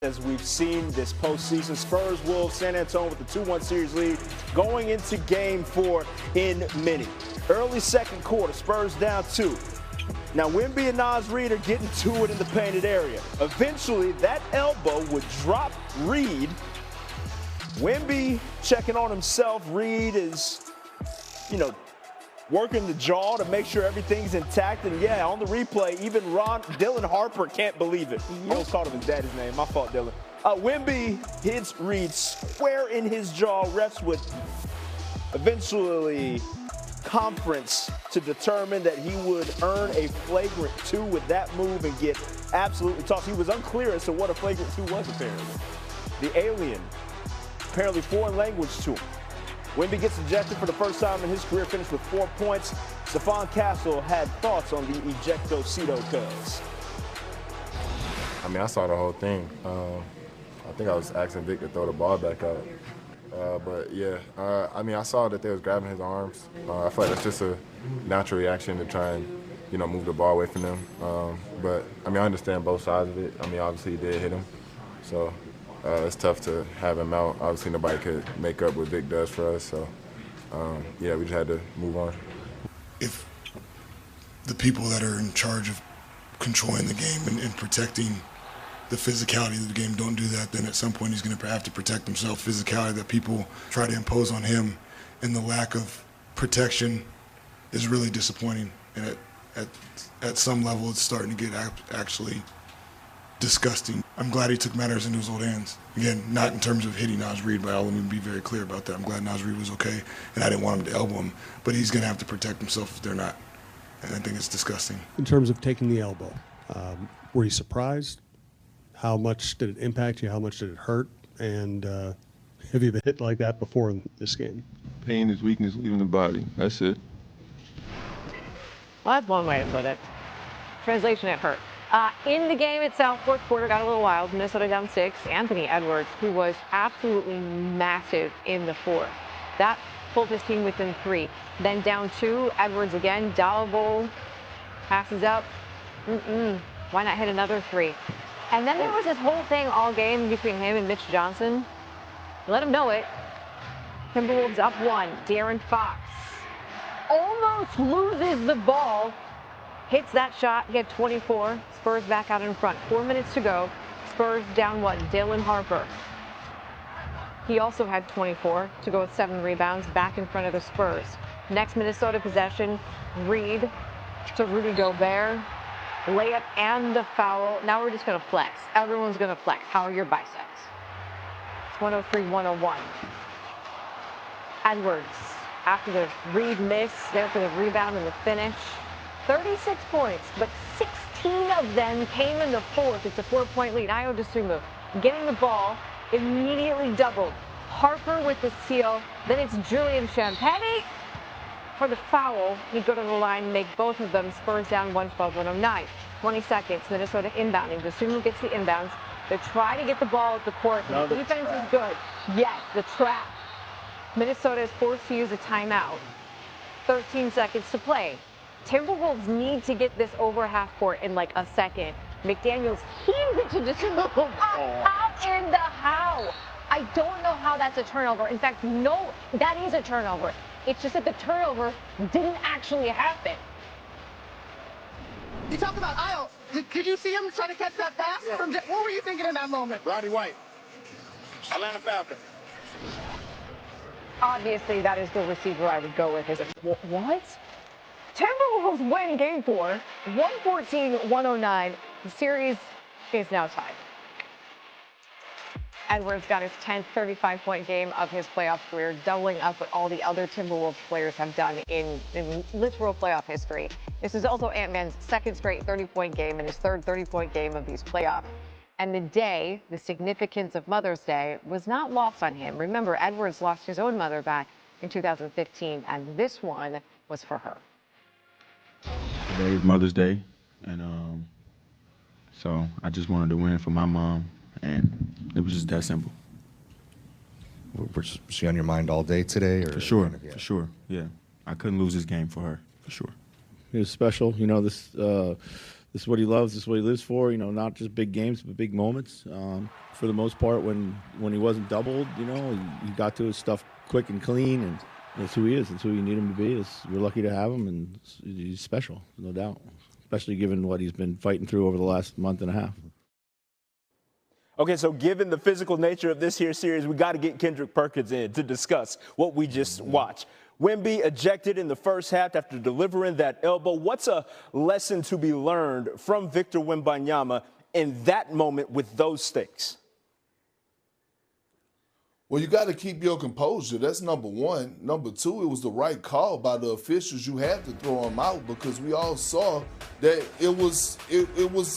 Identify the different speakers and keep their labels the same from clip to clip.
Speaker 1: As we've seen this postseason, Spurs, Wolves, San Antonio with the 2-1 series lead going into Game 4 in Mini. Early second quarter, Spurs down 2. Now, Wemby and Naz Reid are getting to it in the painted area. Eventually, that elbow would drop Reid. Wemby checking on himself. Reid is, working the jaw to make sure everything's intact. And, yeah, on the replay, even Dylan Harper can't believe it. I almost called him his daddy's name. My fault, Dylan. Wemby hits Reid square in his jaw. Refs would eventually conference to determine that he would earn a flagrant 2 with that move and get absolutely tossed. He was unclear as to what a flagrant 2 was, apparently. The alien, apparently foreign language to him. Wemby gets ejected for the first time in his career, finished with 4 points. Stephon Castle had thoughts on the ejectocito cuz.
Speaker 2: I mean, I saw the whole thing. I think I was asking Vic to throw the ball back out. But yeah, I mean, I saw that they was grabbing his arms. I feel like that's just a natural reaction to try and, move the ball away from them. But I mean, I understand both sides of it. I mean, obviously he did hit him, so it's tough to have him out. Obviously nobody could make up what Vic does for us, so yeah, we just had to move on.
Speaker 3: If the people that are in charge of controlling the game and protecting the physicality of the game don't do that, then at some point he's going to have to protect himself. Physicality that people try to impose on him and the lack of protection is really disappointing. And at some level, it's starting to get actually disgusting. I'm glad he took matters into his own hands. Again, not in terms of hitting Naz Reid, but I'll be very clear about that. I'm glad Naz Reid was okay, and I didn't want him to elbow him, but he's going to have to protect himself if they're not. And I think it's disgusting.
Speaker 4: In terms of taking the elbow, were you surprised? How much did it impact you? How much did it hurt? And have you been hit like that before in this game?
Speaker 5: Pain is weakness leaving the body. That's it.
Speaker 6: Well, that's one way to put it. Translation, it hurt. In the game itself, fourth quarter got a little wild. Minnesota down 6. Anthony Edwards, who was absolutely massive in the fourth. That pulled his team within 3. Then down 2, Edwards again, double, passes up. Why not hit another 3? And then there was this whole thing all game between him and Mitch Johnson. Let him know it. Timberwolves up 1. De'Aaron Fox almost loses the ball. Hits that shot, get 24. Spurs back out in front. 4 minutes to go. Spurs down 1. Dylan Harper. He also had 24 to go with 7 rebounds, back in front of the Spurs. Next Minnesota possession, Reid to Rudy Gobert. Layup and the foul. Now we're just going to flex. Everyone's going to flex. How are your biceps? It's 103-101. Edwards, after the Reid miss, there for the rebound and the finish. 36 points, but 16 of them came in the fourth. It's a 4-point lead. Ayo Dosunmu getting the ball, immediately doubled. Harper with the steal. Then it's Julian Champagny for the foul. He'd go to the line, make both of them. Spurs down 112-109. 20 seconds. Minnesota inbounding. Dosunmu gets the inbounds. They try to get the ball at the court. The defense is good. Yes, the trap. Minnesota is forced to use a timeout. 13 seconds to play. Timberwolves need to get this over half court in like a second. McDaniels heaves it to Dosunmu. How in the how? I don't know how that's a turnover. In fact, no, that is a turnover. It's just that the turnover didn't actually happen.
Speaker 7: You talk about Ayo. Did you see him trying to catch that pass? Yeah. What were you thinking in that moment?
Speaker 1: Roddy White, Atlanta Falcons.
Speaker 6: Obviously, that is the receiver I would go with. What? Timberwolves win Game 4, 114-109. The series is now tied. Edwards got his 10th 35-point game of his playoff career, doubling up what all the other Timberwolves players have done in literal playoff history. This is also Ant-Man's second straight 30-point game and his third 30-point game of these playoffs. And the significance of Mother's Day, was not lost on him. Remember, Edwards lost his own mother back in 2015, and this one was for her.
Speaker 5: Today is Mother's Day, and so I just wanted to win for my mom, and it was just that simple.
Speaker 8: Was she on your mind all day today? Or
Speaker 5: for sure,
Speaker 8: kind of, yeah.
Speaker 5: For sure, yeah. I couldn't lose this game for her, for sure.
Speaker 9: It was special. You know,
Speaker 5: this is what he loves. This is what he lives for. You know, not just big games, but big moments. For the most part, when he wasn't doubled, you know, he got to his stuff quick and clean, and that's who he is. That's who you need him to be. We're lucky to have him, and he's special, no doubt, especially given what he's been fighting through over the last month and a half.
Speaker 1: Okay, so given the physical nature of this here series, we got to get Kendrick Perkins in to discuss what we just watched. Wemby ejected in the first half after delivering that elbow. What's a lesson to be learned from Victor Wembanyama in that moment with those stakes?
Speaker 9: Well, you got to keep your composure. That's number one. Number two, it was the right call by the officials. You had to throw him out because we all saw that it was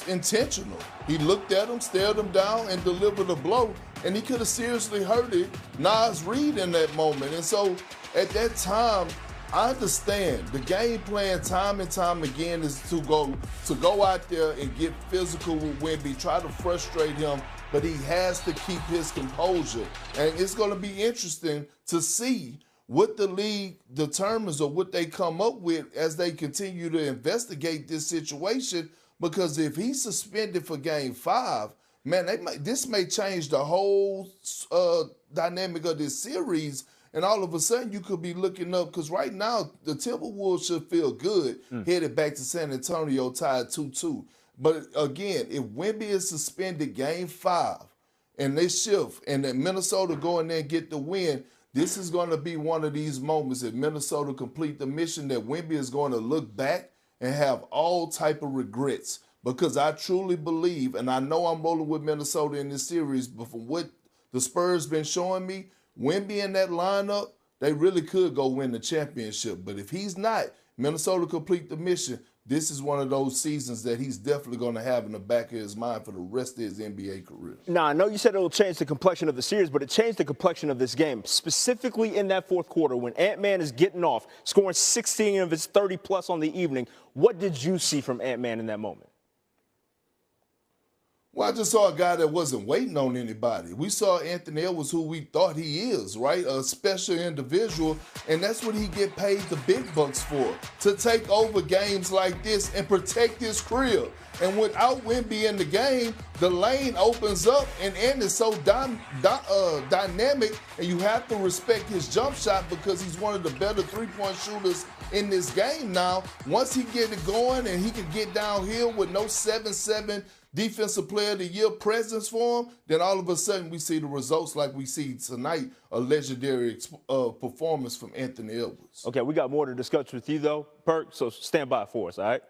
Speaker 9: intentional. He looked at him, stared him down, and delivered a blow, and he could have seriously hurted Nas Reed in that moment. And so at that time, I understand the game plan time and time again is to go out there and get physical with Wemby, try to frustrate him, but he has to keep his composure. And it's going to be interesting to see what the league determines or what they come up with as they continue to investigate this situation, because if he's suspended for Game 5, man, this may change the whole dynamic of this series. And all of a sudden, you could be looking up, because right now, the Timberwolves should feel good headed back to San Antonio tied 2-2. But again, if Wemby is suspended Game 5 and they shift and then Minnesota go in there and get the win, this is going to be one of these moments if Minnesota complete the mission that Wemby is going to look back and have all type of regrets. Because I truly believe, and I know I'm rolling with Minnesota in this series, but from what the Spurs been showing me, Wemby in that lineup, they really could go win the championship. But if he's not, Minnesota complete the mission, this is one of those seasons that he's definitely going to have in the back of his mind for the rest of his NBA career.
Speaker 1: Now, I know you said it will change the complexion of the series, but it changed the complexion of this game, specifically in that fourth quarter when Ant-Man is getting off, scoring 16 of his 30-plus on the evening. What did you see from Ant-Man in that moment?
Speaker 9: Well, I just saw a guy that wasn't waiting on anybody. We saw Anthony Edwards, who we thought he is, right? A special individual, and that's what he get paid the big bucks for, to take over games like this and protect his crib. And without Wemby in the game, the lane opens up, and Ant is so dynamic, and you have to respect his jump shot because he's one of the better three-point shooters in this game now. Once he get it going and he can get downhill with no 7-7 Defensive Player of the Year presence for him, then all of a sudden we see the results like we see tonight, a legendary performance from Anthony Edwards.
Speaker 1: Okay, we got more to discuss with you, though, Perk, so stand by for us, all right?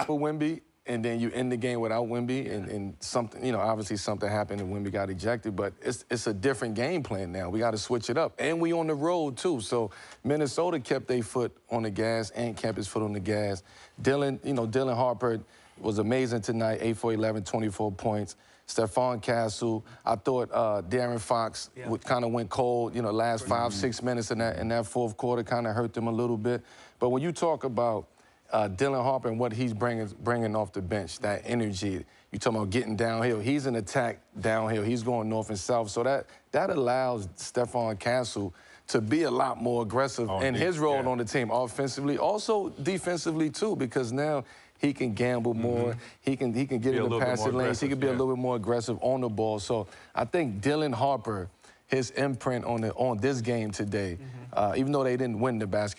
Speaker 10: For Wemby, and then you end the game without Wemby, and something, you know, obviously something happened and Wemby got ejected, but it's a different game plan now. We got to switch it up, and we on the road too. So Minnesota kept their foot on the gas and kept his foot on the gas. Dylan Harper was amazing tonight, 8 for 11, 24 points. Stephon Castle, I thought De'Aaron Fox kind of went cold, last 5-6 minutes in that fourth quarter kind of hurt them a little bit. But when you talk about Dylan Harper and what he's bringing off the bench, that energy, you talking about getting downhill. He's an attack downhill. He's going north and south. So that allows Stephon Castle to be a lot more aggressive in his role on the team offensively, also defensively too, because now he can gamble more. He can get in the passing lanes. He can be a little bit more aggressive on the ball. So I think Dylan Harper, his imprint on this game today, even though they didn't win the basketball